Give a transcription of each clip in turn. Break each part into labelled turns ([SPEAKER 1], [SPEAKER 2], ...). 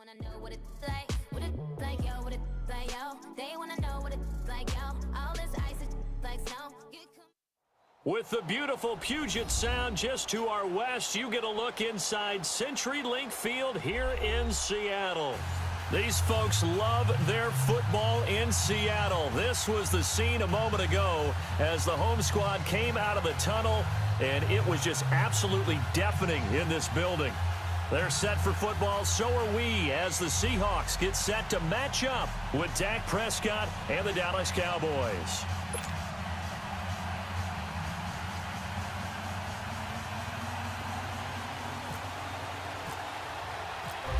[SPEAKER 1] wanna know what it's like, yo, what it's like, yo. They wanna know what it's like, yo. All this ice is like snow.
[SPEAKER 2] With the beautiful Puget Sound just to our west, you get a look inside CenturyLink Field here in Seattle. These folks love their football in Seattle. This was the scene a moment ago as the home squad came out of the tunnel, and it was just absolutely deafening in this building. They're set for football, so are we, as the Seahawks get set to match up with Dak Prescott and the Dallas Cowboys.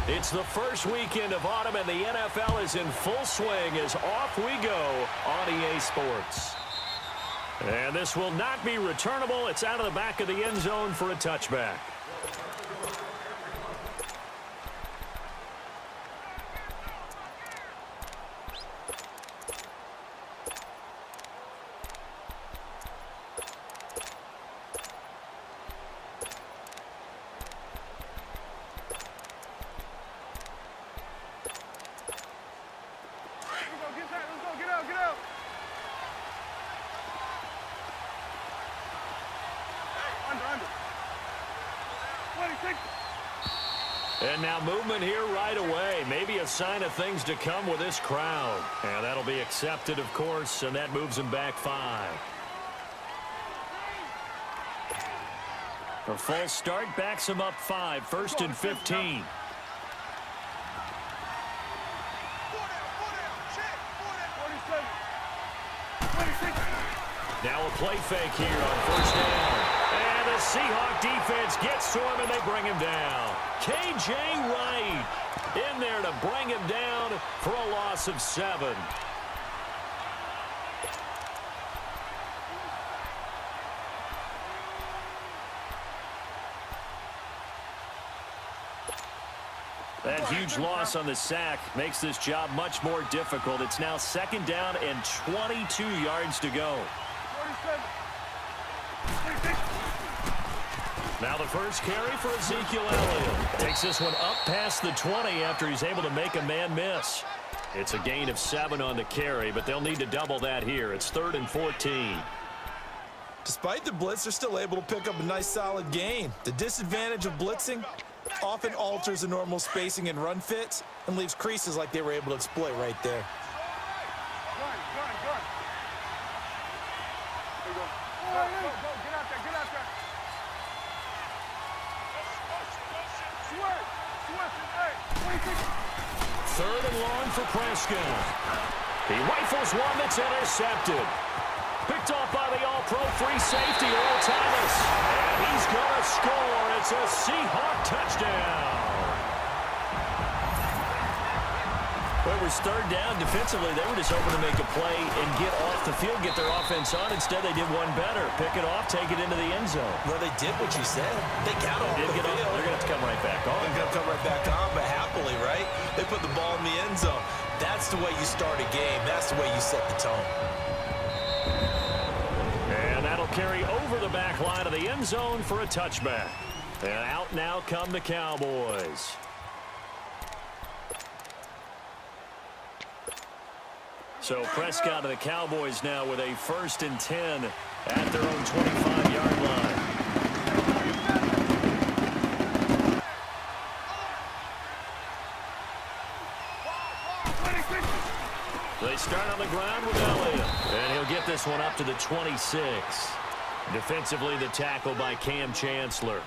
[SPEAKER 2] It's the first weekend of autumn, and the NFL is in full swing as off we go on EA Sports. And this will not be returnable. It's out of the back of the end zone for a touchback. And now movement here right away. Maybe a sign of things to come with this crowd. And that'll be accepted, of course, and that moves him back 5. A false start backs him up 5, 1st and 15. Now a play fake here on 1st down. And the Seahawk defense gets to him, and they bring him down. K.J. Wright in there to bring him down for a loss of 7. That huge loss on the sack makes this job much more difficult. It's now 2nd down and 22 yards to go. Now the first carry for Ezekiel Elliott. Takes this one up past the 20 after he's able to make a man miss. It's a gain of 7 on the carry, but they'll need to double that here. It's 3rd and 14.
[SPEAKER 3] Despite the blitz, they're still able to pick up a nice solid gain. The disadvantage of blitzing often alters the normal spacing and run fits and leaves creases like they were able to exploit right there.
[SPEAKER 2] Third and long for Prescott. He rifles one that's intercepted. Picked off by the all-pro free safety, Earl Thomas. And he's going to score. It's a Seahawk touchdown. Well, it was 3rd down. Defensively, they were just hoping to make a play and get off the field, get their offense on. Instead, they did one better. Pick it off, take it into the end zone.
[SPEAKER 3] Well, they did what you said. They got off the field.
[SPEAKER 2] They're going to have to come right back on.
[SPEAKER 3] They're going to come right back on, but happily, right? They put the ball in the end zone. That's the way you start a game. That's the way you set the tone.
[SPEAKER 2] And that'll carry over the back line of the end zone for a touchback. And out now come the Cowboys. So Prescott and the Cowboys now with a 1st and 10 at their own 25-yard line. They start on the ground with Elliott, and he'll get this one up to the 26. Defensively, the tackle by Cam Chancellor.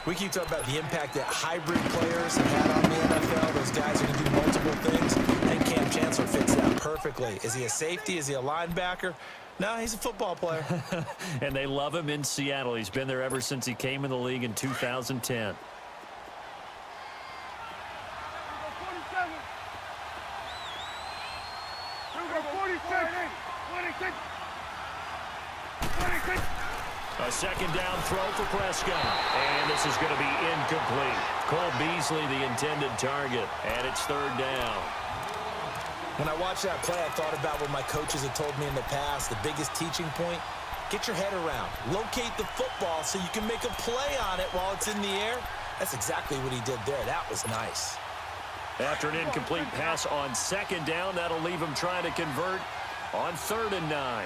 [SPEAKER 3] We keep talking about the impact that hybrid players have had on the NFL. Those guys who can do multiple things, and Cam Chancellor fits that perfectly. Is he a safety? Is he a linebacker? No, he's a football player.
[SPEAKER 2] And they love him in Seattle. He's been there ever since he came in the league in 2010. A 2nd down throw for Prescott. And this is going to be incomplete. Cole Beasley, the intended target. And it's 3rd down.
[SPEAKER 3] When I watched that play, I thought about what my coaches had told me in the past. The biggest teaching point, get your head around. Locate the football so you can make a play on it while it's in the air. That's exactly what he did there. That was nice.
[SPEAKER 2] After an incomplete pass on second down, that'll leave him trying to convert on 3rd and 9.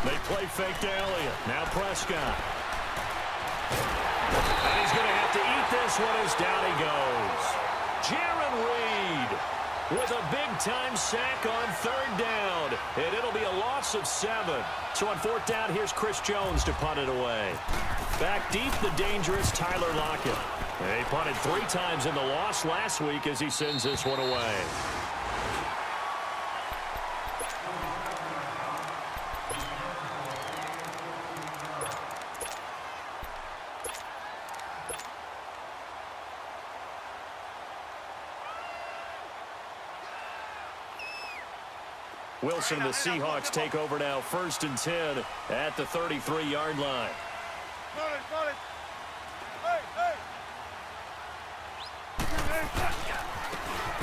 [SPEAKER 2] They play fake to Elliott. Now Prescott. And he's going to have to eat this one as down he goes. Jaron Reed with a big-time sack on 3rd down. And it'll be a loss of 7. So on 4th down, here's Chris Jones to punt it away. Back deep, the dangerous Tyler Lockett. He punted 3 times in the loss last week as he sends this one away. Wilson and the Seahawks take over now, 1st and 10 at the 33-yard line.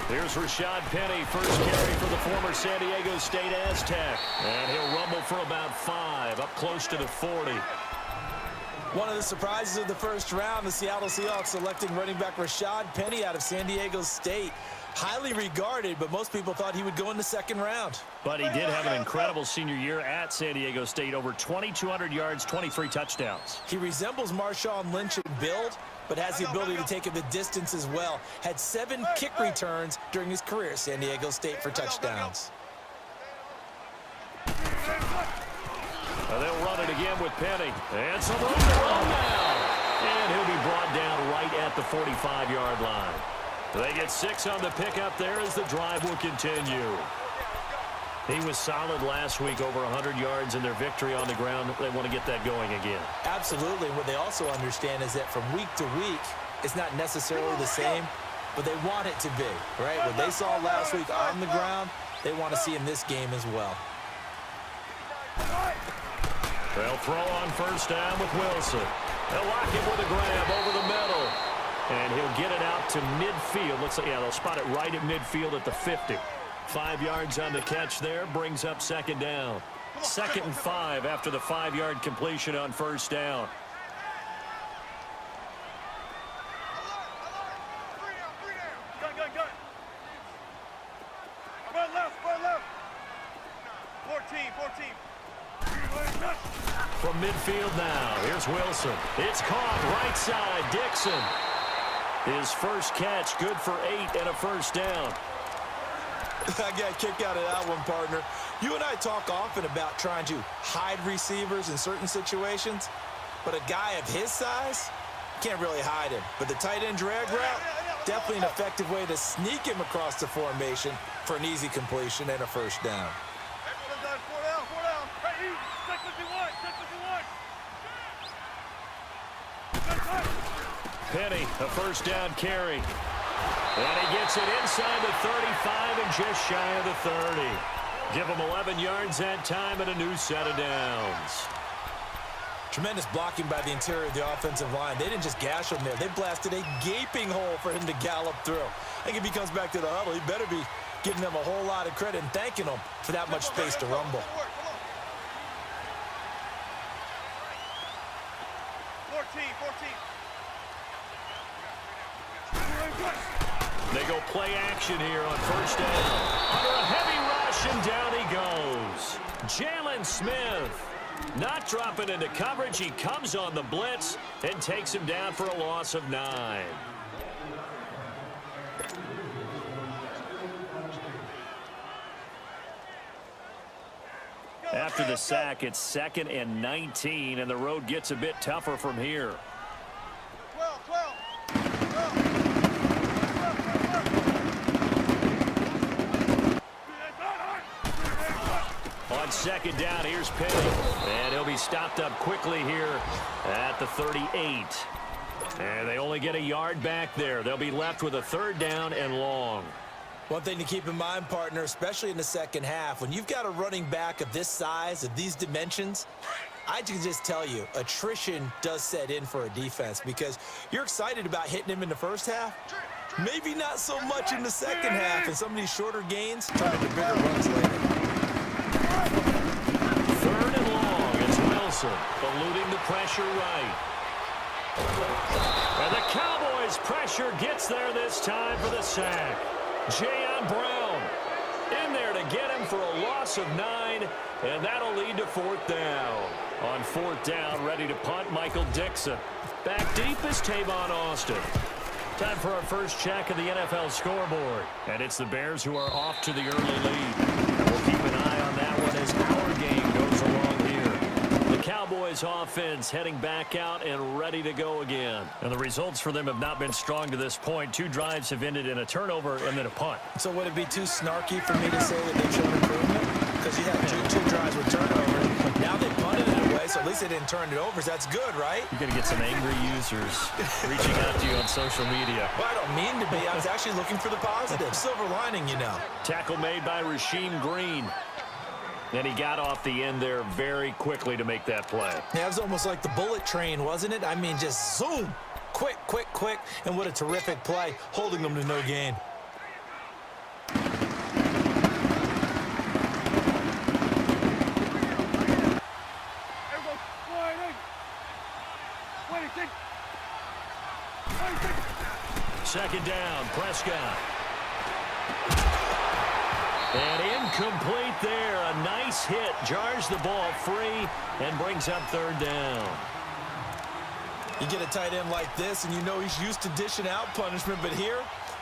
[SPEAKER 2] Here's Rashad Penny, first carry for the former San Diego State Aztec. And he'll rumble for about 5, up close to the 40.
[SPEAKER 3] One of the surprises of the first round, the Seattle Seahawks selecting running back Rashad Penny out of San Diego State. Highly regarded, but most people thought he would go in the 2nd round.
[SPEAKER 2] But he did have an incredible senior year at San Diego State, over 2,200 yards, 23 touchdowns.
[SPEAKER 3] He resembles Marshawn Lynch in build, but has the ability to take it the distance as well. Had 7 kick returns during his career at San Diego State for touchdowns.
[SPEAKER 2] They'll run it again with Penny. And some room to roll now. And he'll be brought down right at the 45-yard line. They get 6 on the pickup there as the drive will continue. He was solid last week, over 100 yards in their victory on the ground. They want to get that going again.
[SPEAKER 3] Absolutely. What they also understand is that from week to week, it's not necessarily the same, but they want it to be, right? What they saw last week on the ground, they want to see in this game as well.
[SPEAKER 2] They'll throw on 1st down with Wilson. They'll lock him with a grab over the middle. And he'll get it out to midfield. Looks like, yeah, they'll spot it right at midfield at the 50. 5 yards on the catch there, brings up 2nd down. 2nd and 5 after the 5-yard completion on 1st down. From midfield now, here's Wilson. It's caught right side, Dixon. His first catch, good for 8 and a 1st down.
[SPEAKER 3] I got a kick out of that one, partner. You and I talk often about trying to hide receivers in certain situations, but a guy of his size can't really hide him. But the tight end drag route, definitely an effective way to sneak him across the formation for an easy completion and a 1st down.
[SPEAKER 2] Penny, a 1st down carry. And he gets it inside the 35 and just shy of the 30. Give him 11 yards that time and a new set of downs.
[SPEAKER 3] Tremendous blocking by the interior of the offensive line. They didn't just gash him there. They blasted a gaping hole for him to gallop through. I think if he comes back to the huddle, he better be giving them a whole lot of credit and thanking them for that much space to rumble.
[SPEAKER 4] 14.
[SPEAKER 2] They go play action here on 1st down. Under a heavy rush, and down he goes. Jalen Smith not dropping into coverage. He comes on the blitz and takes him down for a loss of 9. After the sack, it's 2nd and 19, and the road gets a bit tougher from here.
[SPEAKER 4] 12.
[SPEAKER 2] On 2nd down, here's Penny. And he'll be stopped up quickly here at the 38. And they only get a yard back there. They'll be left with a 3rd down and long.
[SPEAKER 3] One thing to keep in mind, partner, especially in the second half, when you've got a running back of this size, of these dimensions, I can just tell you, attrition does set in for a defense because you're excited about hitting him in the first half. Maybe not so much in the second half, and some of these shorter gains turn into bigger runs later.
[SPEAKER 2] 3rd and long. It's Wilson eluding the pressure right. And the Cowboys' pressure gets there this time for the sack. Jayon Brown in there to get him for a loss of 9, and that'll lead to 4th down. On 4th down, ready to punt, Michael Dixon. Back deep is Tavon Austin. Time for our first check of the NFL scoreboard. And it's the Bears who are off to the early lead. And we'll keep an eye on that one as our game goes along here. The Cowboys offense heading back out and ready to go again. And the results for them have not been strong to this point. 2 drives have ended in a turnover and then a punt.
[SPEAKER 3] So would it be too snarky for me to say that they've shown improvement? Because you had two drives with turnovers. Now they punted it away, so at least they didn't turn it over. So that's good, right?
[SPEAKER 2] You're going to get some angry users reaching out to you on social media.
[SPEAKER 3] Well, I don't mean to be. I was actually looking for the positive. Silver lining, you know.
[SPEAKER 2] Tackle made by Rasheem Green. And he got off the end there very quickly to make that play.
[SPEAKER 3] Yeah, it was almost like the bullet train, wasn't it? I mean, just zoom. Quick, quick, quick. And what a terrific play, holding them to no gain.
[SPEAKER 2] Second down, Prescott. And incomplete there. A nice hit. Jars the ball free and brings up 3rd down.
[SPEAKER 3] You get a tight end like this, and you know he's used to dishing out punishment, but here,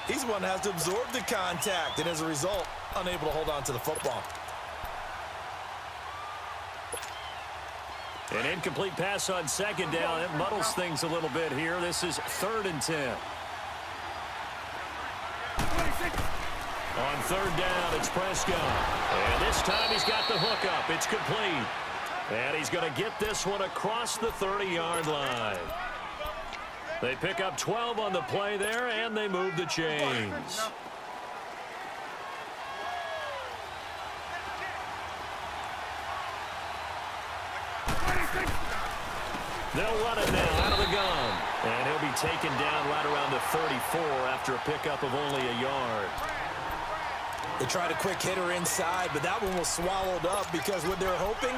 [SPEAKER 3] he's the one that has to absorb the contact, and as a result, unable to hold on to the football.
[SPEAKER 2] An incomplete pass on 2nd down. It muddles things a little bit here. This is 3rd and 10. On 3rd down, it's Prescott. And this time he's got the hookup. It's complete. And he's going to get this one across the 30-yard line. They pick up 12 on the play there, and they move the chains. They'll run it now out of the gun. And he'll be taken down right around the 34 after a pickup of only a yard.
[SPEAKER 3] They tried a quick hitter inside, but that one was swallowed up because what they're hoping,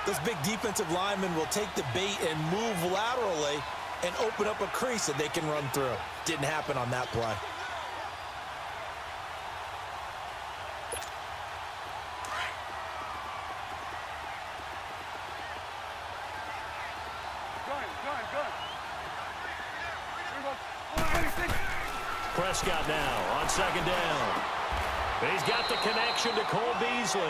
[SPEAKER 3] those big defensive linemen will take the bait and move laterally and open up a crease that they can run through. Didn't happen on that play.
[SPEAKER 2] Prescott now on 2nd down. He's got the connection to Cole Beasley.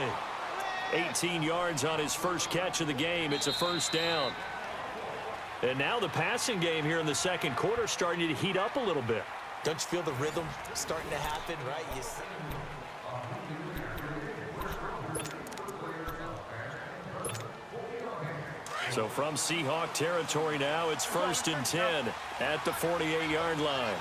[SPEAKER 2] 18 yards on his first catch of the game. It's a 1st down. And now the passing game here in the 2nd quarter starting to heat up a little bit.
[SPEAKER 3] Don't you feel the rhythm starting to happen, right?
[SPEAKER 2] So from Seahawk territory now, it's 1st and 10 at the 48-yard line.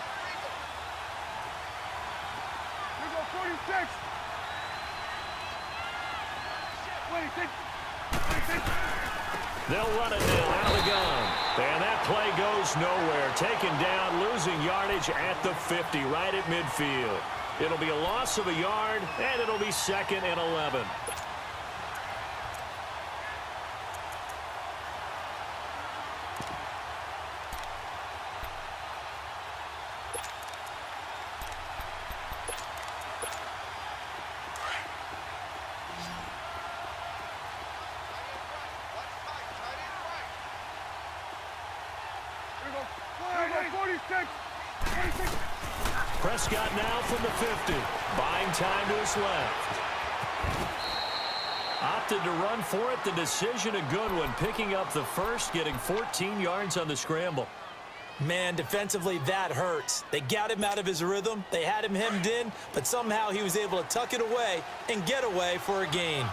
[SPEAKER 2] They'll run it now out of the gun. And that play goes nowhere. Taken down, losing yardage at the 50, right at midfield. It'll be a loss of a yard, and it'll be 2nd and 11. Prescott now from the 50. Buying time to his left. Opted to run for it. The decision a good one. Picking up the first, getting 14 yards on the scramble.
[SPEAKER 3] Man, defensively, that hurts. They got him out of his rhythm. They had him hemmed in, but somehow he was able to tuck it away and get away for a gain.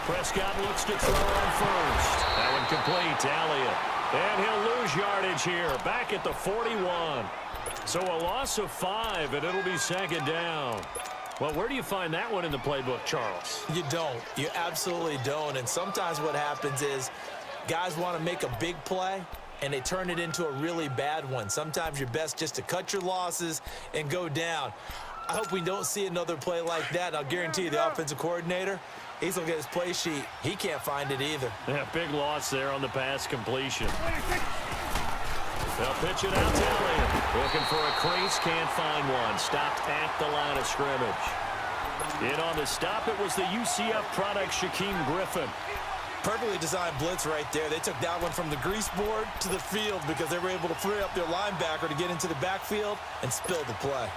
[SPEAKER 2] Prescott looks to throw on first. That one complete to Elliott. And he'll lose yardage here. Back at the 41. So a loss of 5, and it'll be 2nd down. Well, where do you find that one in the playbook, Charles?
[SPEAKER 3] You don't. You absolutely don't. And sometimes what happens is guys want to make a big play, and they turn it into a really bad one. Sometimes you're best just to cut your losses and go down. I hope we don't see another play like that. I'll guarantee you the offensive coordinator, he's going to get his play sheet. He can't find it either.
[SPEAKER 2] Yeah, big loss there on the pass completion. They'll pitch it out to Elliott. Looking for a crease, can't find one. Stopped at the line of scrimmage. In on the stop, it was the UCF product, Shaquem Griffin.
[SPEAKER 3] Perfectly designed blitz right there. They took that one from the grease board to the field because they were able to free up their linebacker to get into the backfield and spill the play.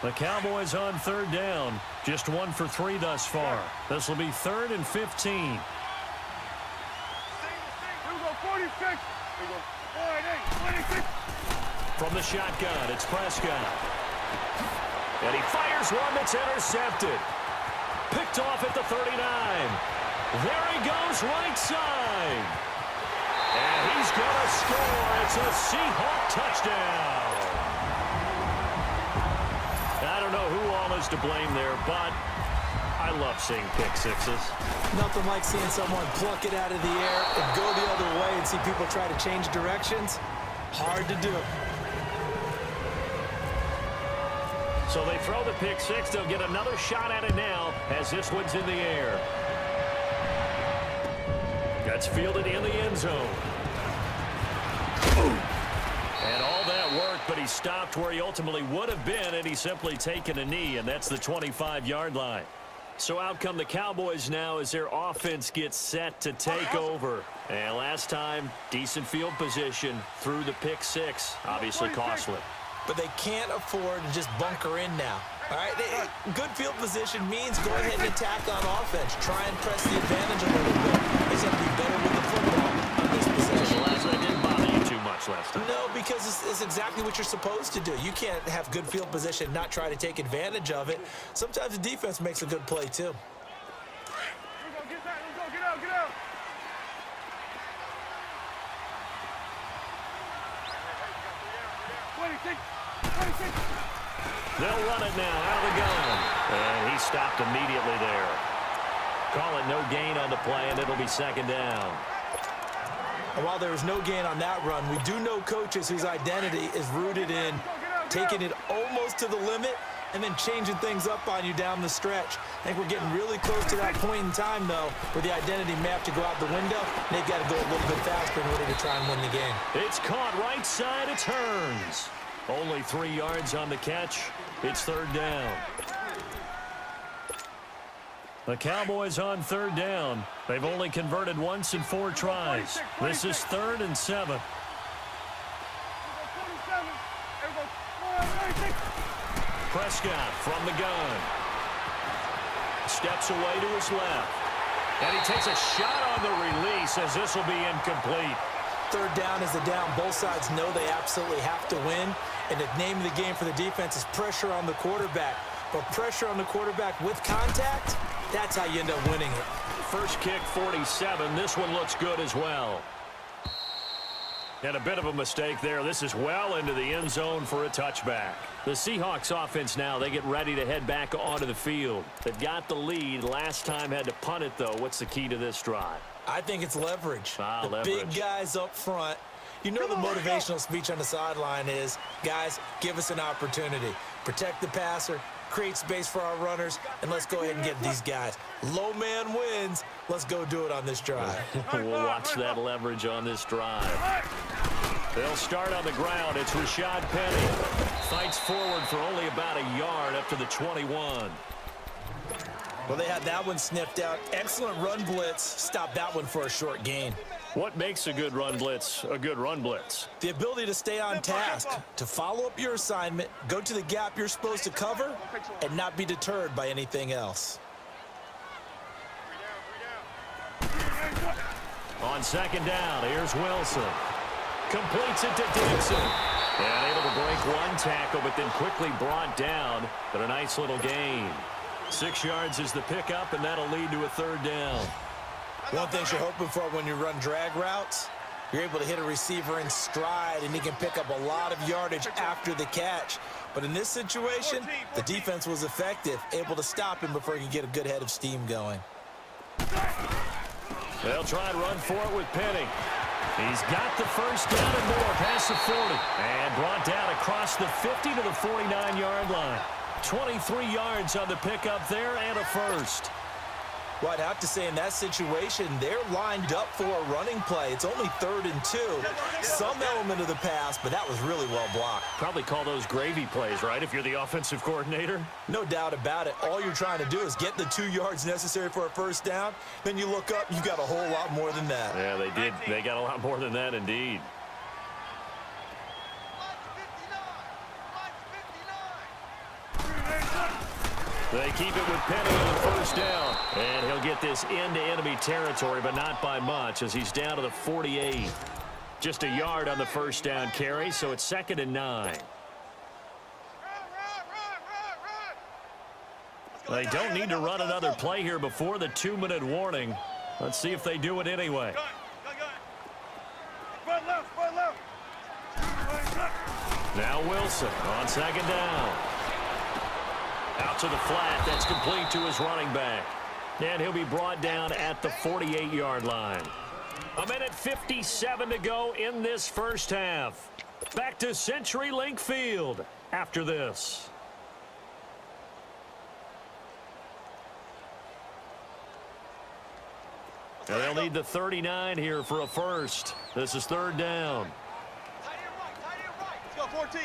[SPEAKER 2] The Cowboys on third down. Just 1 for 3 thus far. This will be 3rd and 15.
[SPEAKER 4] Here we go, 46. Here we go, 46.
[SPEAKER 2] From the shotgun, it's Prescott. And he fires one that's intercepted. Picked off at the 39. There he goes, right side. And he's going to score. It's a Seahawk touchdown. I don't know who all is to blame there, but I love seeing pick sixes.
[SPEAKER 3] Nothing like seeing someone pluck it out of the air and go the other way and see people try to change directions. Hard to do.
[SPEAKER 2] So they throw the pick six. They'll get another shot at it now as this one's in the air. That's fielded in the end zone. And all that work, but he stopped where he ultimately would have been, and he's simply taken a knee, and that's the 25-yard line. So out come the Cowboys now as their offense gets set to take over. And last time, decent field position through the pick six, obviously costly.
[SPEAKER 3] But they can't afford to just bunker in now. All right, good field position means go ahead and attack on offense. Try and press the advantage a little bit. They have to be better with the football on this possession.
[SPEAKER 2] So last night didn't bother you too much last time.
[SPEAKER 3] No, because it's exactly what you're supposed to do. You can't have good field position, not try to take advantage of it. Sometimes the defense makes a good play, too.
[SPEAKER 4] Get out, get out.
[SPEAKER 2] They'll run it now out of the gun. And he stopped immediately there. Call it no gain on the play, and it'll be 2nd down.
[SPEAKER 3] And while there was no gain on that run, we do know coaches whose identity is rooted in taking it almost to the limit and then changing things up on you down the stretch. I think we're getting really close to that point in time, though, where the identity may have to go out the window. They've got to go a little bit faster in order to try and win the game.
[SPEAKER 2] It's caught right side. It turns. Only 3 yards on the catch. It's 3rd down. The Cowboys on 3rd down. They've only converted once in 4 tries. This is 3rd and 7. Prescott from the gun. Steps away to his left. And he takes a shot on the release as this will be incomplete.
[SPEAKER 3] 3rd down is the down. Both sides know they absolutely have to win. And the name of the game for the defense is pressure on the quarterback. But pressure on the quarterback with contact, that's how you end up winning it.
[SPEAKER 2] First kick, 47. This one looks good as well. And a bit of a mistake there. This is well into the end zone for a touchback. The Seahawks offense now, they get ready to head back onto the field. They've got the lead. Last time had to punt it, though. What's the key to this drive?
[SPEAKER 3] I think it's leverage. The
[SPEAKER 2] leverage.
[SPEAKER 3] Big guys up front. You know the motivational speech on the sideline is, guys, give us an opportunity. Protect the passer, create space for our runners, and let's go ahead and get these guys. Low man wins. Let's go do it on this drive.
[SPEAKER 2] We'll watch that leverage on this drive. They'll start on the ground. It's Rashad Penny. Fights forward for only about a yard up to the 21.
[SPEAKER 3] Well, they had that one sniffed out. Excellent run blitz. Stop that one for a short gain.
[SPEAKER 2] What makes a good run blitz a good run blitz?
[SPEAKER 3] The ability to stay on task, to follow up your assignment, go to the gap you're supposed to cover, and not be deterred by anything else.
[SPEAKER 2] On 2nd down, here's Wilson. Completes it to Dixon. And able to break one tackle, but then quickly brought down. But a nice little gain. 6 yards is the pickup, and that'll lead to a 3rd down.
[SPEAKER 3] One thing you're hoping for when you run drag routes, you're able to hit a receiver in stride, and he can pick up a lot of yardage after the catch. But in this situation, the defense was effective, able to stop him before he could get a good head of steam going.
[SPEAKER 2] They'll try and run for it with Penny. He's got the first down and more past the 40. And brought down across the 50 to the 49-yard line. 23 yards on the pickup there and a first.
[SPEAKER 3] Well, I'd have to say in that situation, they're lined up for a running play. It's only 3rd and 2. Some element of the pass, but that was really well blocked.
[SPEAKER 2] Probably call those gravy plays, right, if you're the offensive coordinator?
[SPEAKER 3] No doubt about it. All you're trying to do is get the 2 yards necessary for a first down. Then you look up, you got a whole lot more than that.
[SPEAKER 2] Yeah, they did. They got a lot more than that, indeed. They keep it with Penny on the first down. And he'll get this into enemy territory, but not by much as he's down to the 48. Just a yard on the first down carry, so it's 2nd and 9. They don't need to run another play here before the 2-minute warning. Let's see if they do it anyway. Now Wilson on 2nd down. Out to the flat. That's complete to his running back. And he'll be brought down at the 48-yard line. 1:57 to go in this first half. Back to CenturyLink Field after this. And they'll need the 39 here for a first. This is 3rd down.
[SPEAKER 4] Tight end right. Let's go, 14.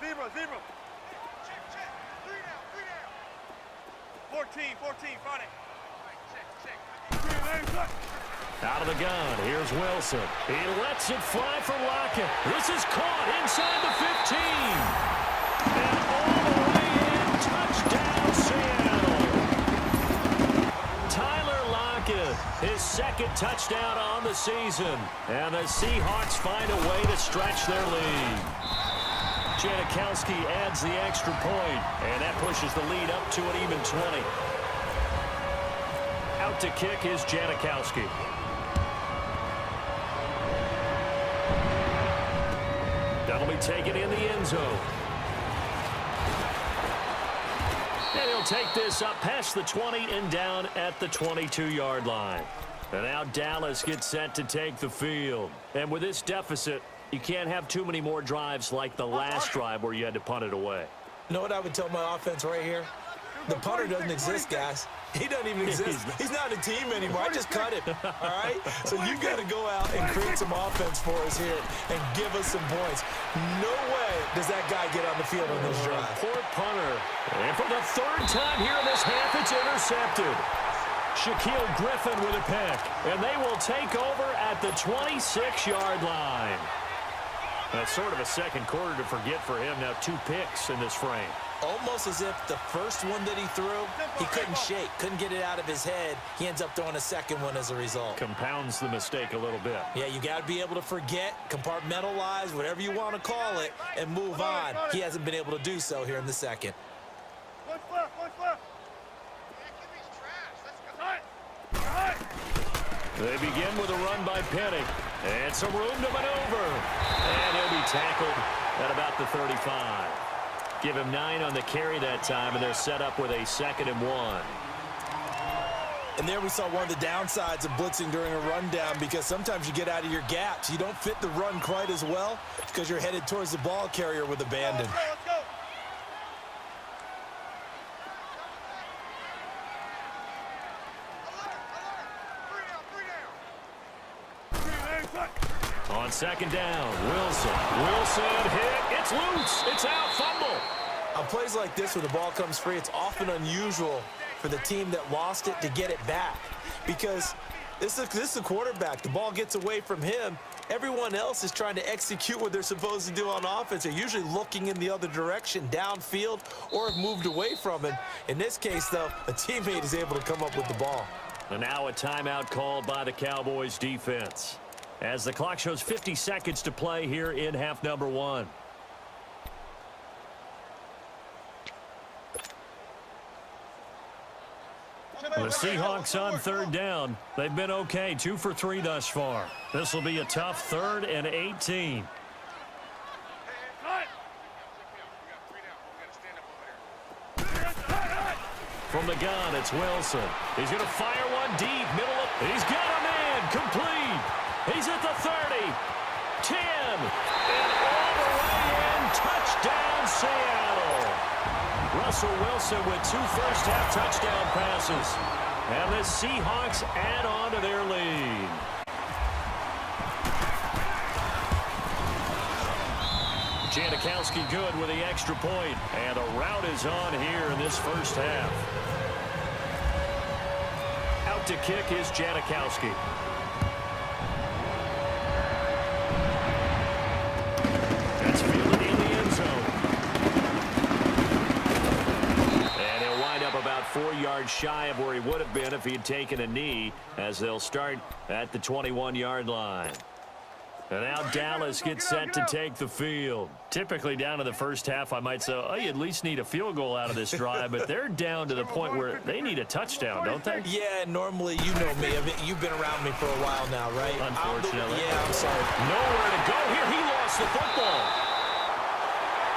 [SPEAKER 4] Zebra. Check. 3 down. 14, front it. Check.
[SPEAKER 2] Out of the gun, here's Wilson. He lets it fly for Lockett. This is caught inside the 15. And all the way in, touchdown Seattle. Tyler Lockett, his 2nd touchdown on the season. And the Seahawks find a way to stretch their lead. Janikowski adds the extra point, and that pushes the lead up to an even 20. Out to kick is Janikowski. That'll be taken in the end zone. And he'll take this up past the 20 and down at the 22-yard line. And now Dallas gets set to take the field. And with this deficit, you can't have too many more drives like the last drive where you had to punt it away.
[SPEAKER 3] You know what I would tell my offense right here? The punter doesn't exist, guys. He doesn't even exist. He's not a team anymore. I just cut him, all right? So you've got to go out and create some offense for us here and give us some points. No way does that guy get on the field on this drive.
[SPEAKER 2] Poor punter. And for the 3rd time here in this half, it's intercepted. Shaquille Griffin with a pick. And they will take over at the 26-yard line. That's sort of a second quarter to forget for him. Now 2 picks in this frame.
[SPEAKER 3] Almost as if the first one that he threw, he couldn't shake, couldn't get it out of his head. He ends up throwing a second one as a result.
[SPEAKER 2] Compounds the mistake a little bit.
[SPEAKER 3] Yeah, you got to be able to forget, compartmentalize, whatever you want to call it, and move on. He hasn't been able to do so here in the second.
[SPEAKER 4] What's left?
[SPEAKER 2] They begin with a run by Penny. And some room to maneuver. And he'll be tackled at about the 35. Give him 9 on the carry that time, and they're set up with a 2nd and 1.
[SPEAKER 3] And there we saw one of the downsides of blitzing during a rundown, because sometimes you get out of your gaps. You don't fit the run quite as well because you're headed towards the ball carrier with abandon.
[SPEAKER 4] Let's go.
[SPEAKER 2] On 2nd down, Wilson hit. It's loose. It's out. Fumble.
[SPEAKER 3] On plays like this where the ball comes free, it's often unusual for the team that lost it to get it back, because this is the quarterback. The ball gets away from him. Everyone else is trying to execute what they're supposed to do on offense. They're usually looking in the other direction, downfield, or have moved away from him. In this case, though, a teammate is able to come up with the ball.
[SPEAKER 2] And now a timeout called by the Cowboys defense, as the clock shows 50 seconds to play here in half number 1. The Seahawks on 3rd down. They've been okay, 2 for 3 thus far. This will be a tough 3rd and 18. From the gun, it's Wilson. He's going to fire one deep, middle of. He's got him in. again, complete. He's at the 30, 10, and all the way in. Touchdown, Seattle. Russell Wilson with 2 first-half touchdown passes. And the Seahawks add on to their lead. Janikowski good with the extra point. And a rout is on here in this first half. Out to kick is Janikowski. That's fielded in the end zone. And he'll wind up about 4 yards shy of where he would have been if he had taken a knee, as they'll start at the 21-yard line. And now Dallas gets set to take the field. Typically down to the first half, I might say, oh, you at least need a field goal out of this drive, but they're down to the point where they need a touchdown, don't they?
[SPEAKER 3] Yeah, normally, you know me. I mean, you've been around me for a while now, right?
[SPEAKER 2] Unfortunately.
[SPEAKER 3] I'm sorry.
[SPEAKER 2] Nowhere to go here. He lost the football.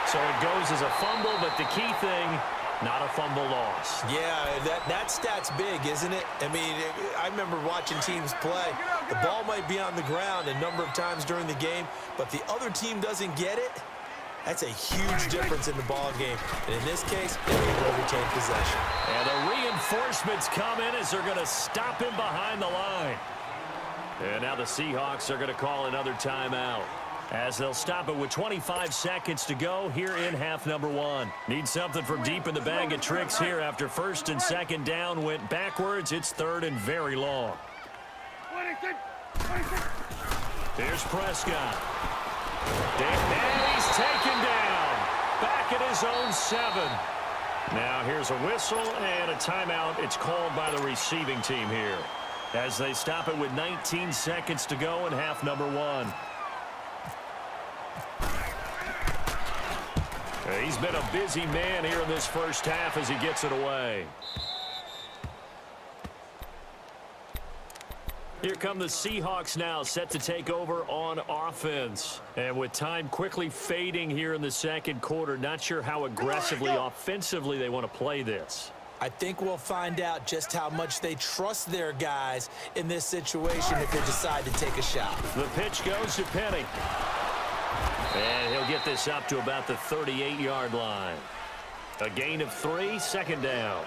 [SPEAKER 2] So it goes as a fumble, but the key thing, not a fumble loss.
[SPEAKER 3] Yeah, that stat's big, isn't it? I mean, I remember watching teams play. The ball might be on the ground a number of times during the game, but the other team doesn't get it. That's a huge difference in the ball game. And in this case, they're able to retain possession.
[SPEAKER 2] And the reinforcements come in as they're going to stop him behind the line. And now the Seahawks are going to call another timeout, as they'll stop it with 25 seconds to go here in half number 1. Need something from deep in the bag of tricks here after first and second down went backwards. It's third and very long. Here's Prescott. And he's taken down. Back at his own 7. Now here's a whistle and a timeout. It's called by the receiving team here, as they stop it with 19 seconds to go in half number 1. He's been a busy man here in this first half as he gets it away. Here come the Seahawks now, set to take over on offense. And with time quickly fading here in the second quarter, not sure how aggressively, offensively they want to play this.
[SPEAKER 3] I think we'll find out just how much they trust their guys in this situation if they decide to take a shot.
[SPEAKER 2] The pitch goes to Penny. And he'll get this up to about the 38-yard line. A gain of 3, second down.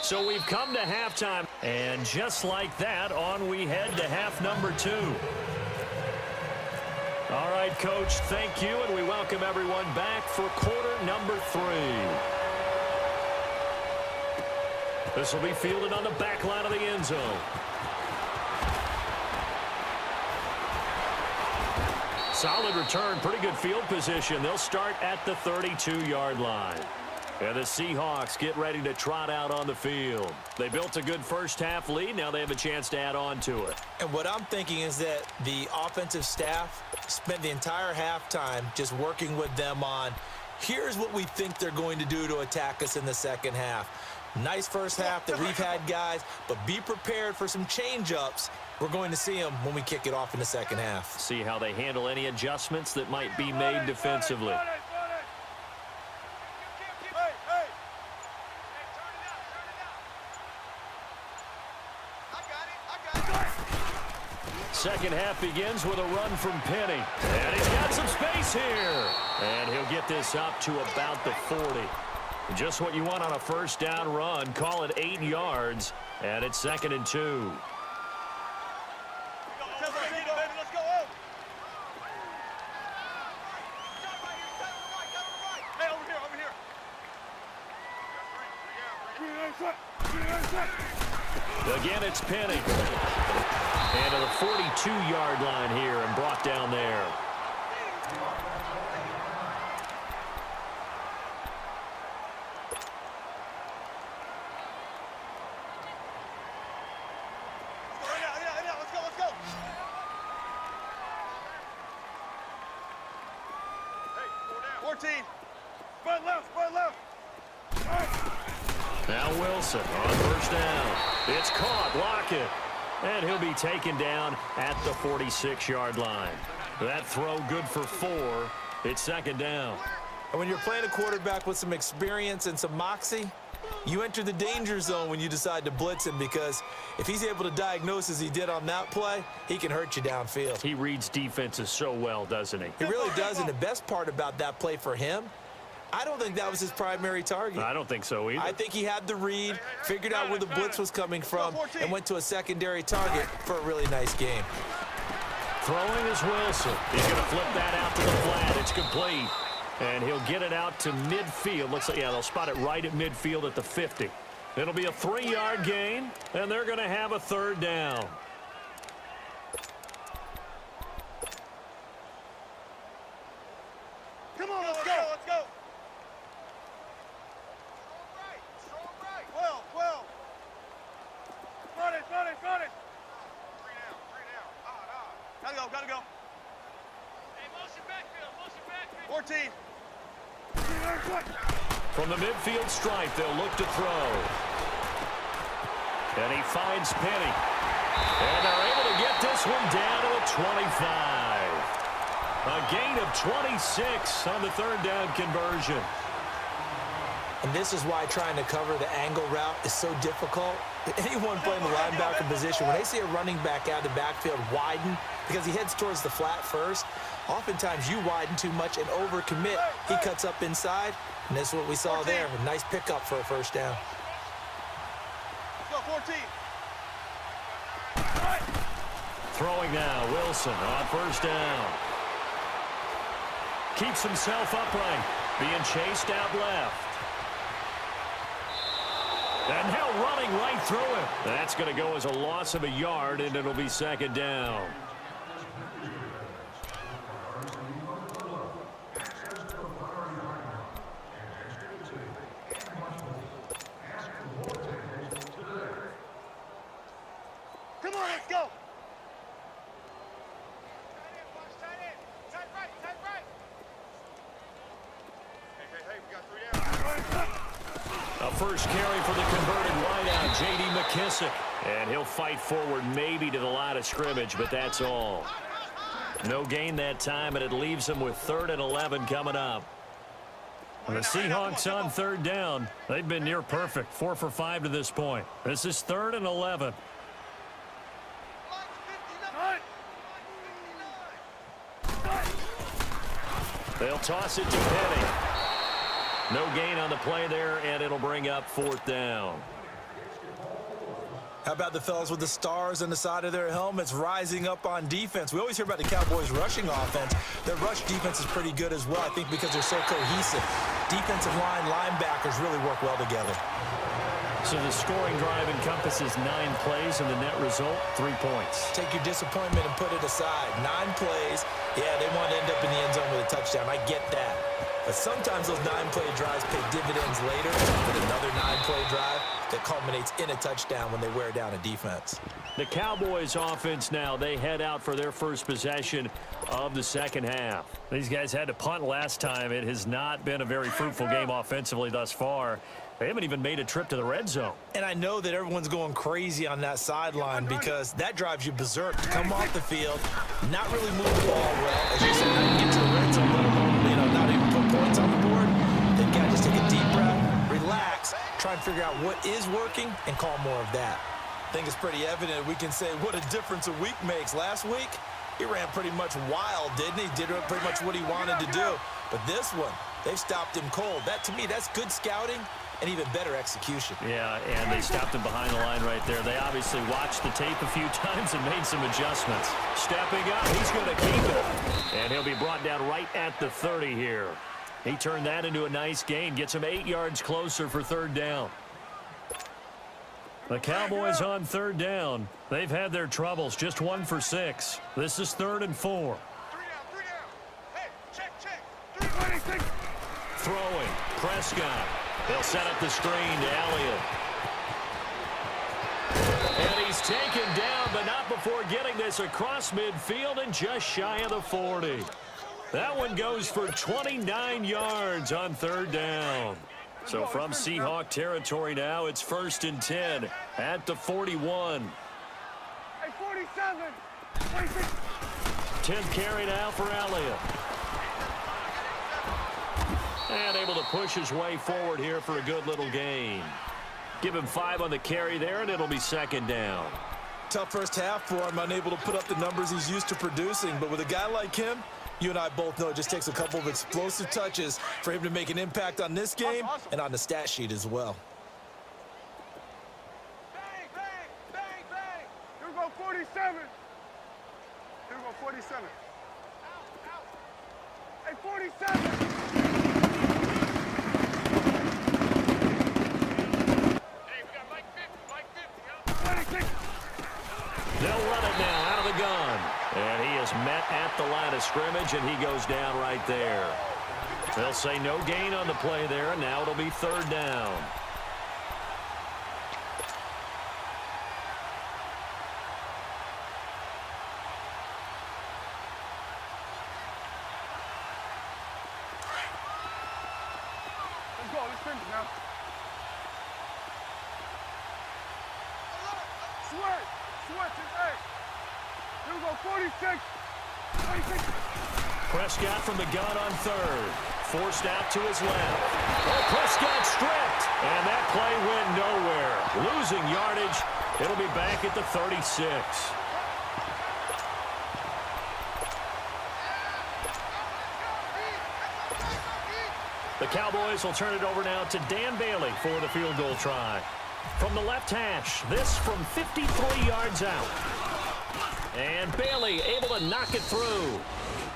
[SPEAKER 2] So we've come to halftime, and just like that, on we head to half number 2. All right, Coach, thank you, and we welcome everyone back for quarter number 3. This will be fielded on the back line of the end zone. Solid return, pretty good field position. They'll start at the 32-yard line. And the Seahawks get ready to trot out on the field. They built a good first-half lead. Now they have a chance to add on to it.
[SPEAKER 3] And what I'm thinking is that the offensive staff spent the entire halftime just working with them on, here's what we think they're going to do to attack us in the second half. Nice first half that we've had, guys, but be prepared for some change-ups. We're going to see them when we kick it off in the second half.
[SPEAKER 2] See how they handle any adjustments that might be made defensively. Second half begins with a run from Penny. And he's got some space here. And he'll get this up to about the 40. Just what you want on a first down run. Call it 8 yards. And it's 2nd and 2. Again, it's Penny. And to the 42-yard line here and brought down there.
[SPEAKER 4] Let's go. Hey, 14. Spread left.
[SPEAKER 2] Now Wilson on first down. It's caught. Lockett. And he'll be taken down at the 46-yard line. That throw good for 4. It's 2nd down.
[SPEAKER 3] And when you're playing a quarterback with some experience and some moxie, You enter the danger zone when you decide to blitz him, because if he's able to diagnose as he did on that play, he can hurt you downfield.
[SPEAKER 2] He reads defenses so well, doesn't he?
[SPEAKER 3] He really does, and the best part about that play for him, I don't think that was his primary target.
[SPEAKER 2] I don't think so either.
[SPEAKER 3] I think he had the read, figured out where the blitz was coming from, and went to a secondary target for a really nice game.
[SPEAKER 2] Throwing is Wilson. He's going to flip that out to the flat. It's complete. And he'll get it out to midfield. Looks like, yeah, they'll spot it right at midfield at the 50. It'll be a 3-yard gain, and they're going to have a third down.
[SPEAKER 4] Come on, let's go, let's go. Strong right. 12. Run it. 3 down. Gotta go. Hey, motion backfield. 14.
[SPEAKER 2] From the midfield stripe, they'll look to throw. And he finds Penny. And they're able to get this one down to the 25. A gain of 26 on the third down conversion.
[SPEAKER 3] And this is why trying to cover the angle route is so difficult. Anyone playing the linebacker position, when they see a running back out of the backfield widen, because he heads towards the flat first, oftentimes you widen too much and overcommit. He cuts up inside, and this is what we saw there. A nice pickup for a first down.
[SPEAKER 4] Go, 14.
[SPEAKER 2] Throwing now, Wilson on first down. Keeps himself upright, being chased out left. And now running right through him. That's going to go as a loss of a yard, and it'll be second down.
[SPEAKER 4] Come on, let's go. Tight right. Hey, we got 3 down.
[SPEAKER 2] A first carry for the converted wideout, J.D. McKissick. And he'll fight forward maybe to the line of scrimmage, but that's all. No gain that time, and it leaves him with 3rd and 11 coming up. And the Seahawks on third down. They've been near perfect, 4 for 5 to this point. This is 3rd and 11. They'll toss it to Penny. No gain on the play there, and it'll bring up 4th down.
[SPEAKER 3] How about the fellas with the stars on the side of their helmets rising up on defense? We always hear about the Cowboys' rushing offense. Their rush defense is pretty good as well, I think, because they're so cohesive. Defensive line, linebackers really work well together.
[SPEAKER 2] So the scoring drive encompasses 9 plays, and the net result, 3 points.
[SPEAKER 3] Take your disappointment and put it aside. 9 plays. Yeah, they want to end up in the end zone with a touchdown. I get that. But sometimes those 9-play drives pay dividends later with another 9-play drive that culminates in a touchdown when they wear down a defense.
[SPEAKER 2] The Cowboys offense now, they head out for their first possession of the second half. These guys had to punt last time. It has not been a very fruitful game offensively thus far. They haven't even made a trip to the red zone.
[SPEAKER 3] And I know that everyone's going crazy on that sideline because that drives you berserk to come off the field, not really move the ball well. As you said, not get to the red zone, let alone, not even put points on the board. They've got to just take a deep breath, relax, try and figure out what is working, and call more of that. I think it's pretty evident we can say what a difference a week makes. Last week, he ran pretty much wild, didn't he? Did pretty much what he wanted to do. But this one, they've stopped him cold. That, to me, that's good scouting and even better execution.
[SPEAKER 2] Yeah, and they stopped him behind the line right there. They obviously watched the tape a few times and made some adjustments. Stepping up, he's going to keep it. And he'll be brought down right at the 30 here. He turned that into a nice gain, gets him 8 yards closer for third down. The Cowboys on third down. They've had their troubles, just 1 for 6. This is 3rd and 4.
[SPEAKER 4] 3 down. Hey, check. 3
[SPEAKER 2] Throwing, Prescott. They'll set up the screen to Elliott. And he's taken down, but not before getting this across midfield and just shy of the 40. That one goes for 29 yards on third down. So from Seahawk territory now, it's 1st and 10 at the 41.
[SPEAKER 4] Hey, 47. 26.
[SPEAKER 2] 10th carry now for Elliott. And able to push his way forward here for a good little gain. Give him 5 on the carry there, and it'll be second down.
[SPEAKER 3] Tough first half for him, unable to put up the numbers he's used to producing. But with a guy like him, you and I both know it just takes a couple of explosive touches for him to make an impact on this game and on the stat sheet as well.
[SPEAKER 4] Bang, bang, bang, bang. Here we go, 47. Here we go, 47. Hey, 47.
[SPEAKER 2] They'll run it now out of the gun. And he is met at the line of scrimmage, and he goes down right there. They'll say no gain on the play there, and now it'll be third down.
[SPEAKER 4] Let's go, let's finish now. Switch, hey. Here we go, 46. 46.
[SPEAKER 2] Prescott from the gun on third. Forced out to his left. Oh, Prescott stripped. And that play went nowhere. Losing yardage. It'll be back at the 36. The Cowboys will turn it over now to Dan Bailey for the field goal try. From the left hash, this from 53 yards out. And Bailey able to knock it through.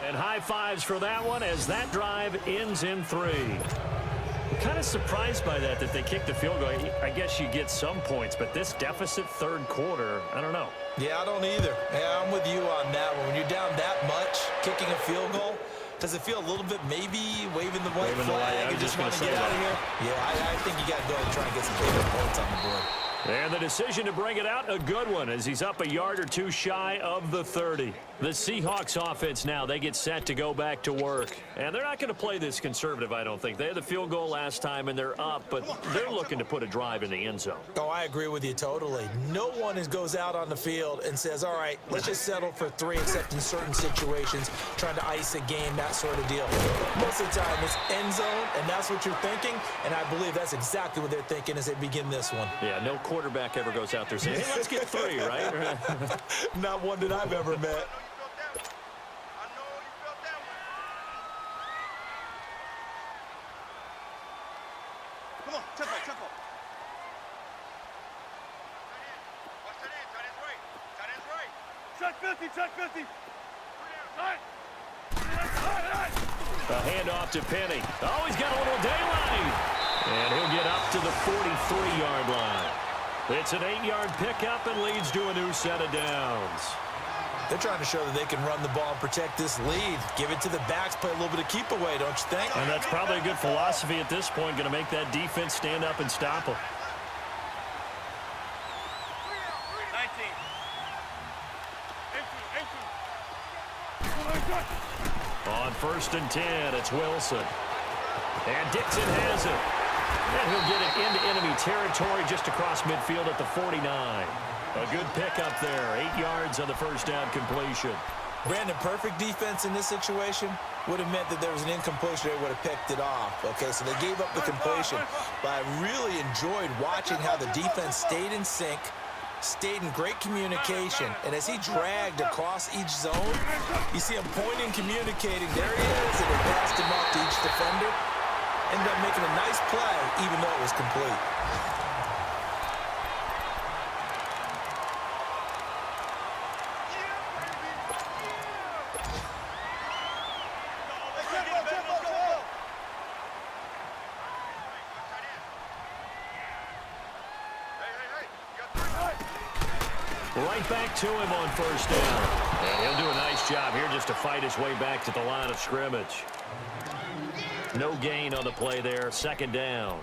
[SPEAKER 2] And high fives for that one as that drive ends in 3. I'm kind of surprised by that they kicked the field goal. I guess you get some points, but this deficit third quarter, I don't know.
[SPEAKER 3] Yeah, I don't either. Yeah, I'm with you on that one. When you're down that much, kicking a field goal, does it feel a little bit maybe waving the white flag and just want to get out of here? Yeah, I think you got to go and try and get some bigger points on the board.
[SPEAKER 2] And the decision to bring it out, a good one, as he's up a yard or two shy of the 30. The Seahawks offense now, they get set to go back to work. And they're not going to play this conservative, I don't think. They had the field goal last time, and they're up, but they're looking to put a drive in the end zone.
[SPEAKER 3] Oh, I agree with you totally. No one goes out on the field and says, all right, let's just settle for 3, except in certain situations, trying to ice a game, that sort of deal. Most of the time, it's end zone, and that's what you're thinking, and I believe that's exactly what they're thinking as they begin this one.
[SPEAKER 2] Yeah, no quarterback ever goes out there saying, hey, let's get 3, right?
[SPEAKER 3] Not one that I've ever met.
[SPEAKER 4] Come on, tempo. Check 50.
[SPEAKER 2] A handoff to Penny. Oh, he's got a little daylight. And he'll get up to the 43-yard line. It's an 8-yard pickup and leads to a new set of downs.
[SPEAKER 3] They're trying to show that they can run the ball and protect this lead. Give it to the backs, play a little bit of keep away, don't you think?
[SPEAKER 2] And that's probably a good philosophy at this point, going to make that defense stand up and stop them.
[SPEAKER 4] 19.
[SPEAKER 2] On 1st and 10, it's Wilson. And Dixon has it. And he'll get it into enemy territory just across midfield at the 49. A good pickup there. 8 yards on the first down completion.
[SPEAKER 3] Brandon, perfect defense in this situation would have meant that there was an incompletion. They would have picked it off. Okay, so they gave up the completion. But I really enjoyed watching how the defense stayed in sync, stayed in great communication. And as he dragged across each zone, you see him pointing, communicating. There he is, and they passed him up to each defender. Ended up making a nice play, even though it was complete.
[SPEAKER 2] Right back to him on first down. And he'll do a nice job here just to fight his way back to the line of scrimmage. No gain on the play there. Second down.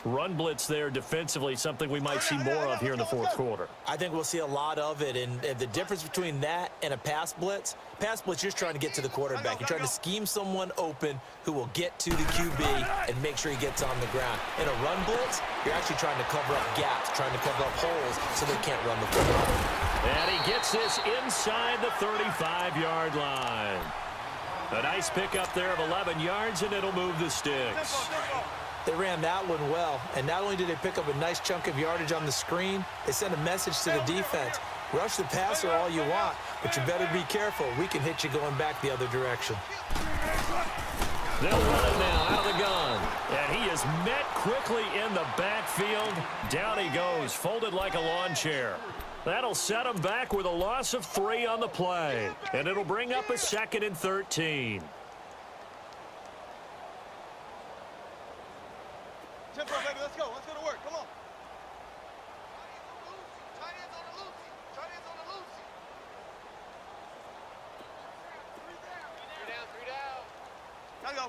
[SPEAKER 2] Run blitz there defensively, something we might see more of here in the fourth quarter.
[SPEAKER 3] I think we'll see a lot of it, and the difference between that and a pass blitz, you're just trying to get to the quarterback. You're trying to scheme someone open who will get to the QB and make sure he gets on the ground. In a run blitz, you're actually trying to cover up gaps, trying to cover up holes so they can't run the football.
[SPEAKER 2] And he gets this inside the 35-yard line. A nice pickup there of 11 yards, and it'll move the sticks.
[SPEAKER 3] They ran that one well, and not only did they pick up a nice chunk of yardage on the screen, they sent a message to the defense. Rush the passer all you want, but you better be careful. We can hit you going back the other direction.
[SPEAKER 2] They'll run it now out of the gun. And he is met quickly in the backfield. Down he goes, folded like a lawn chair. That'll set him back with a loss of 3 on the play. And it'll bring up a 2nd and 13.
[SPEAKER 4] Tempo, baby, let's go. Let's go to work. Come on.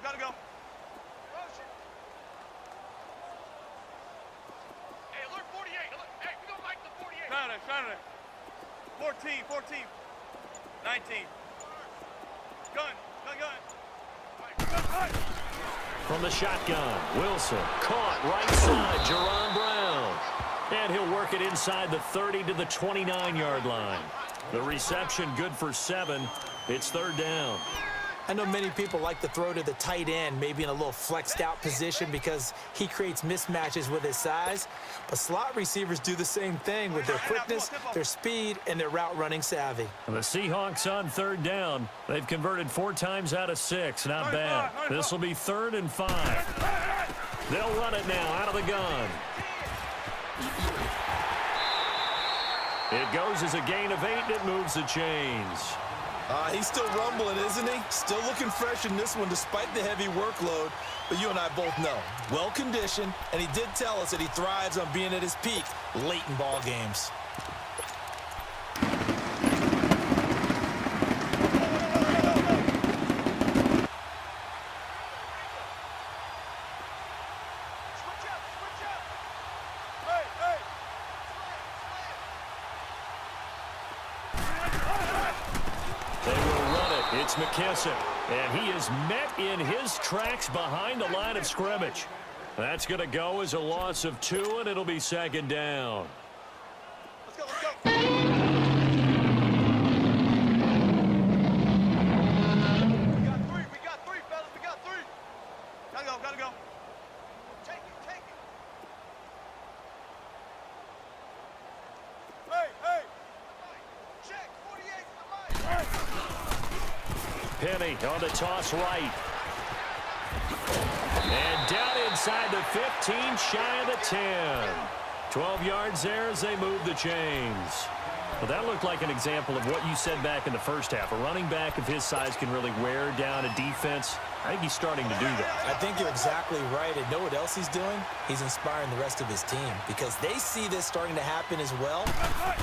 [SPEAKER 4] Gotta go. Hey, alert 48. Hey, we don't like the 48. Saturday. 14. 19. Gun.
[SPEAKER 2] From the shotgun, Wilson caught right side, Jerron Brown. And he'll work it inside the 30 to the 29-yard line. The reception good for 7. It's 3rd down.
[SPEAKER 3] I know many people like to throw to the tight end, maybe in a little flexed out position because he creates mismatches with his size. But slot receivers do the same thing with their quickness, their speed, and their route running savvy.
[SPEAKER 2] And the Seahawks on 3rd down. They've converted 4 times out of 6. Not bad. This will be 3rd and 5. They'll run it now out of the gun. It goes as a gain of 8, and it moves the chains.
[SPEAKER 3] He's still rumbling, isn't he? Still looking fresh in this one despite the heavy workload. But you and I both know, well-conditioned, and he did tell us that he thrives on being at his peak late in ball games.
[SPEAKER 2] It's McKissick, and he is met in his tracks behind the line of scrimmage. That's going to go as a loss of 2, and it'll be 2nd down.
[SPEAKER 4] Let's go. We got 3, fellas. We got 3. Gotta go. Take it. Hey. Check, 48 to the line.
[SPEAKER 2] Penny on the toss right. And down inside the 15, shy of the 10. 12 yards there as they move the chains. Well, that looked like an example of what you said back in the first half. A running back of his size can really wear down a defense. I think he's starting to do that.
[SPEAKER 3] I think you're exactly right. And know what else he's doing? He's inspiring the rest of his team because they see this starting to happen as well.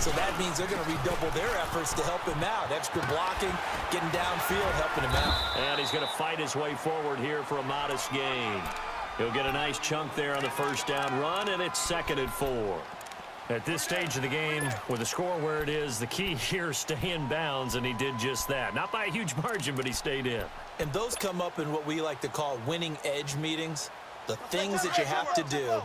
[SPEAKER 3] So that means they're going to redouble their efforts to help him out. Extra blocking, getting downfield, helping him out.
[SPEAKER 2] And he's going to fight his way forward here for a modest gain. He'll get a nice chunk there on the 1st down run, and it's 2nd and 4. At this stage of the game, with the score where it is, the key here is stay in bounds, and he did just that. Not by a huge margin, but he stayed in.
[SPEAKER 3] And those come up in what we like to call winning edge meetings. The things that you have to do,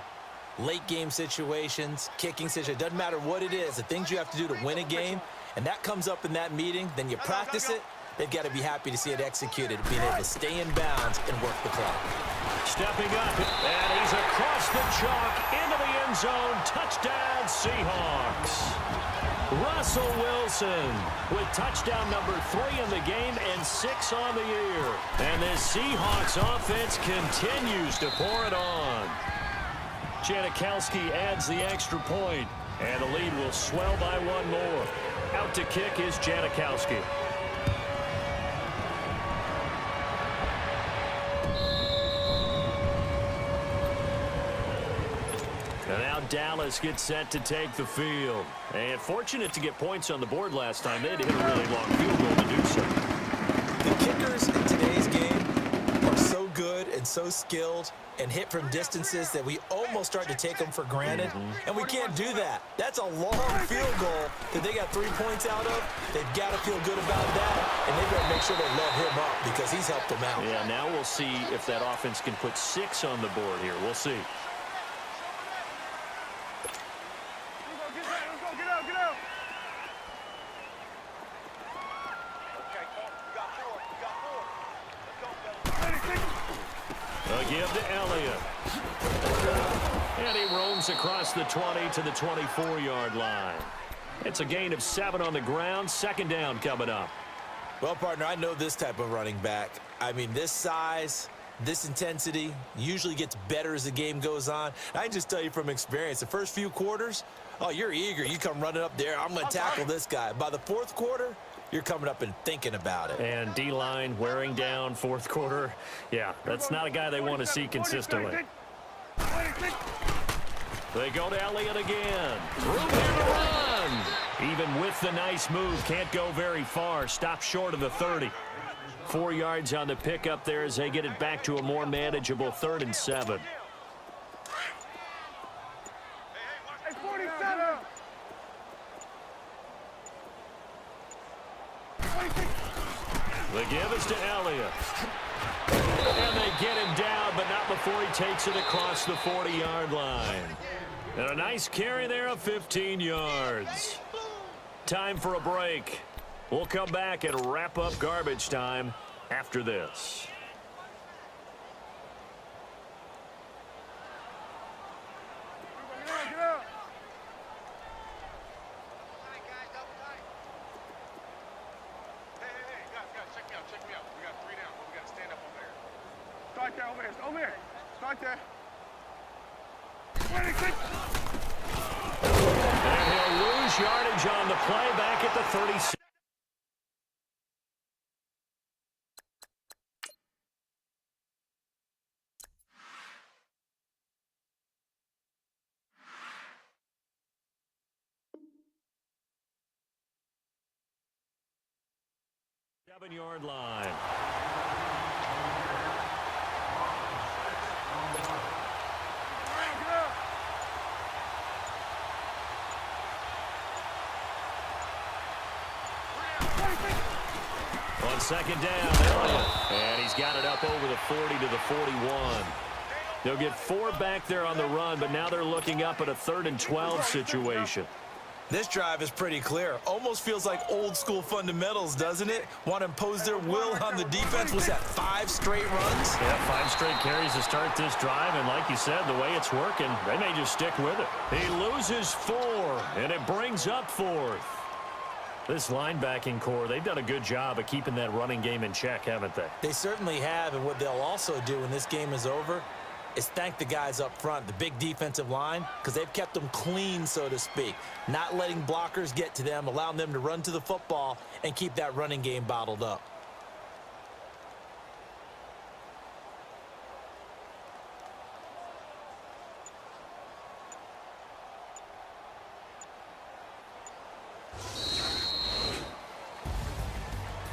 [SPEAKER 3] late game situations, kicking situations, doesn't matter what it is, the things you have to do to win a game, and that comes up in that meeting, then you practice it. They've got to be happy to see it executed, being able to stay in bounds and work the clock.
[SPEAKER 2] Stepping up, and he's across the chalk into the end zone. Touchdown, Seahawks. Russell Wilson with touchdown number 3 in the game and 6 on the year. And this Seahawks offense continues to pour it on. Janikowski adds the extra point, and the lead will swell by 1 more. Out to kick is Janikowski. And now Dallas gets set to take the field. And fortunate to get points on the board last time. They had to hit a really long field goal to do so.
[SPEAKER 3] The kickers in today's game are so good and so skilled and hit from distances that we almost start to take them for granted. And we can't do that. That's a long field goal that they got 3 points out of. They've got to feel good about that. And they've got to make sure they love him up because he's helped them out.
[SPEAKER 2] Yeah, now we'll see if that offense can put 6 on the board here. We'll see.
[SPEAKER 4] Get out. Okay, we got 4.
[SPEAKER 2] A give to Elliott. And he roams across the 20 to the 24-yard line. It's a gain of 7 on the ground. Second down coming up.
[SPEAKER 3] Well, partner, I know this type of running back. I mean, this size, this intensity usually gets better as the game goes on. I can just tell you from experience, the first few quarters, oh, you're eager. You come running up there. I'm going to tackle this guy. By the fourth quarter, you're coming up and thinking about it.
[SPEAKER 2] And D-line wearing down fourth quarter. Yeah, that's not a guy they want to see consistently. They go to Elliott again. Room here to run. Even with the nice move, can't go very far. Stop short of the 30. 4 yards on the pickup there as they get it back to a more manageable 3rd and 7. The give is to Elliott. And they get him down, but not before he takes it across the 40-yard line. And a nice carry there of 15 yards. Time for a break. We'll come back and wrap up garbage time after this.
[SPEAKER 4] Start there, over here. Start there.
[SPEAKER 2] And he'll lose yardage on the play back at the 36. Seven-yard line. On second down, Elliott. And he's got it up over the 40 to the 41. They'll get 4 back there on the run, but now they're looking up at a 3rd and 12 situation.
[SPEAKER 3] This drive is pretty clear. Almost feels like old school fundamentals, doesn't it? Want to impose their will on the defense. Was that 5 straight runs?
[SPEAKER 2] Yeah, 5 straight carries to start this drive, and like you said, the way it's working, they may just stick with it. He loses 4, and it brings up 4th. This linebacking core, they've done a good job of keeping that running game in check, haven't they?
[SPEAKER 3] They certainly have, and what they'll also do when this game is over is thank the guys up front, the big defensive line, because they've kept them clean, so to speak. Not letting blockers get to them, allowing them to run to the football and keep that running game bottled up.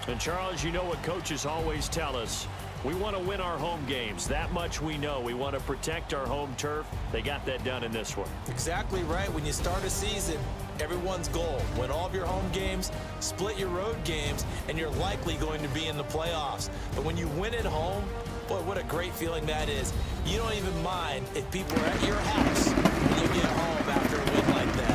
[SPEAKER 2] And Charles, you know what coaches always tell us. We want to win our home games. That much we know. We want to protect our home turf. They got that done in this one.
[SPEAKER 3] Exactly right. When you start a season, everyone's goal: win all of your home games, split your road games, and you're likely going to be in the playoffs. But when you win at home, boy, what a great feeling that is. You don't even mind if people are at your house when you get home after a win like that.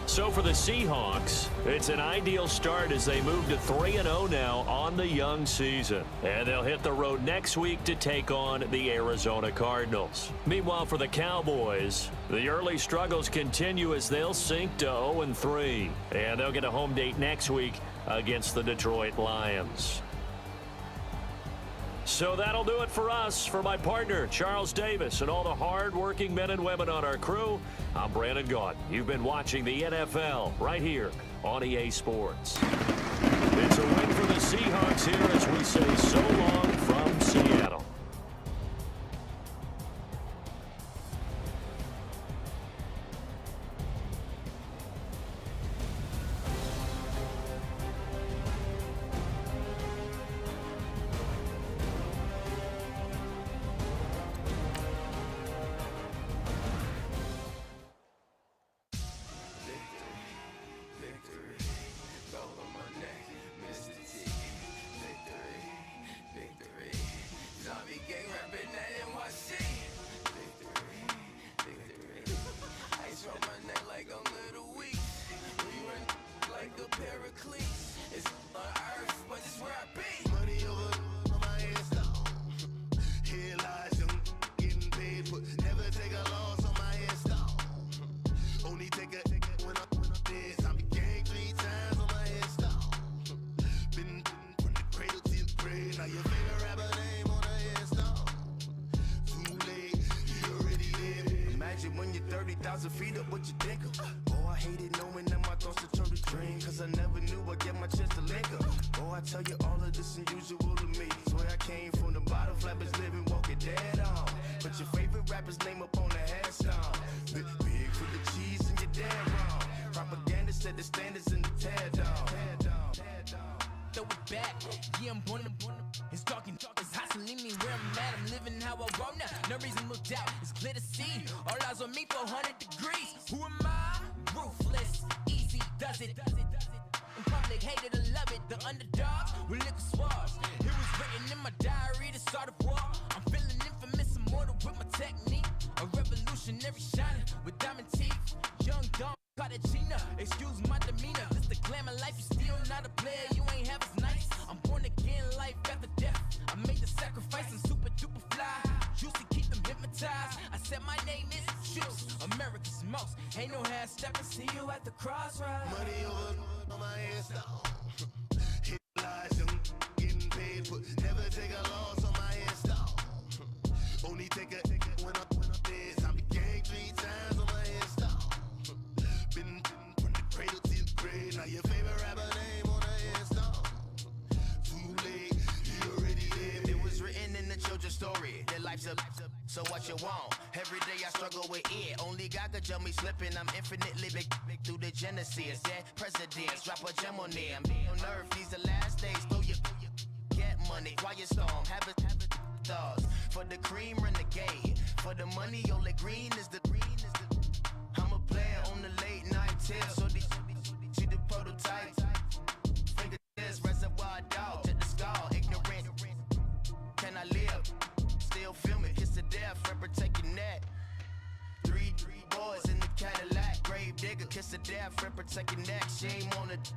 [SPEAKER 2] So for the Seahawks, it's an ideal start as they move to 3-0 now on the young season. And they'll hit the road next week to take on the Arizona Cardinals. Meanwhile, for the Cowboys, the early struggles continue as they'll sink to 0-3. And they'll get a home date next week against the Detroit Lions. So that'll do it for us. For my partner, Charles Davis, and all the hard-working men and women on our crew, I'm Brandon Gaunt. You've been watching the NFL right here on EA Sports. It's a win for the Seahawks here as we say so long from Seattle.
[SPEAKER 5] Gold on my neck, Mr. T. Victory, victory. when you're 30,000 feet up, what you think of? Oh, I hated knowing that my thoughts had turned to dream, cause I never knew I'd get my chance to link up. Oh, I tell you all of this unusual to me. Swear I came from the bottom, flappers living, walking dead on. Put your favorite rapper's name up on the headstone. Big for the cheese and you're dead wrong. Propaganda set the standards in the tear down.
[SPEAKER 6] Throw it back, yeah, I'm born to. It's talking, it's hustling me where I'm at. I'm living how I want now. No reason to look doubt, it's clear to see. All eyes on me for 100 degrees. Who am I? Ruthless, easy, does it. In public, hate it or love it. The underdogs with liquor swabs. It was written in my diary to start a war. I'm feeling infamous, immortal with my technique. A revolutionary shining with diamond teeth. Young Dom, Cartagena, excuse my demeanor. This the glamour life, you still not a player, you ain't half as nice. I'm born again, life after death. I made the sacrifice, I'm super duper fly. Used to keep them hypnotized. I said my name is Juice, America's most. Ain't no half stepping, see you at the crossroads.
[SPEAKER 5] Money over on my headstone. Hit lies, young, getting paid, but never take a loss on my headstone. Only take a when I'm dead. I be gang 3 times on my headstone. Been from the cradle to the grave. Now your favorite rapper name on the headstone. Too late, he already dead. It was written in the children's story. Their life's a so what you want? Every day I struggle with it. Only God could jump me slipping. I'm infinitely big through the genesis. Dead presidents, drop a gem on them. On earth, these the last days. Throw your get money, quiet storm. Have it thoughts. For the cream, renegade. For the money, only green is the. I'm a player on the late night tip. So these see the prototypes. Finger this reservoir dog to the skull. Ignorant. Can I live? Still film it. Kiss to death. Forever take your neck. Three boys in the Cadillac. Grave digger. Kiss to death. Forever take your neck. Shame on it.